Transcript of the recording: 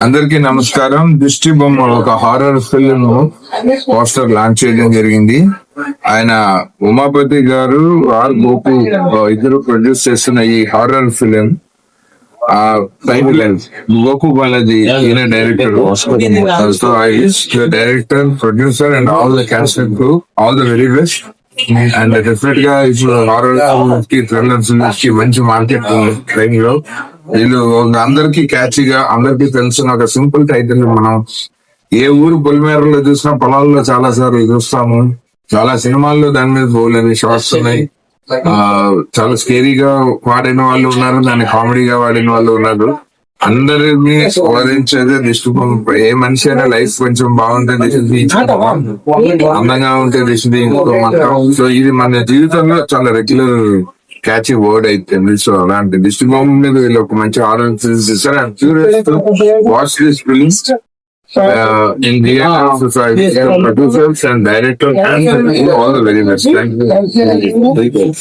అందరికీ నమస్కారం. దిష్టి బొమ్మ ఒక హారర్ ఫిల్మ్ పోస్టర్ లాంచ్ చేయడం జరిగింది. ఆయన ఉమాపతి గారు, ఆర్ గోపు ఇద్దరు ప్రొడ్యూస్ చేస్తున్న ఈ హారర్ ఫిల్మ్ టైటిల్ గోకు బాలాజీ ఈయన director. So director, producer and all the cast and crew, all the very best. And definite గా ఇప్పుడు హారర్ కి, థ్రిల్లర్స్ కి మంచి మార్కెట్ టైం లో వీళ్ళు అందరికి క్యాచీగా, అందరికి తెలిసిన ఒక సింపుల్ టైటిల్. మనం ఏ ఊరు పొలిమేరలో చూసినా, పొలాల్లో చాలా సార్లు చూస్తాము. చాలా సినిమాల్లో దాని మీద పోలేని షార్ట్స్ ఉన్నాయి. చాలా స్కేరీగా వాడిన వాళ్ళు ఉన్నారు, దాన్ని కామెడీగా వాడిన వాళ్ళు ఉన్నారు. అందరినీ ఓడించేదే దిష్టి బొమ్మ. ఏ మనిషి అయినా లైఫ్ కొంచెం బాగుంటే దిష్టి, అందంగా ఉంటే దిష్టి ఇంకోమంటాం. సో ఇది మన జీవితంలో చాలా రెగ్యులర్ క్యాచీ వర్డ్ అయిపోయింది. సో అలాంటి దిష్టి బొమ్మ మీద వీళ్ళు ఒక మంచి ఆర్డర్ చేశారు. I'm curious to watch this film in the society, producers and directors, and all the very best. Thank you.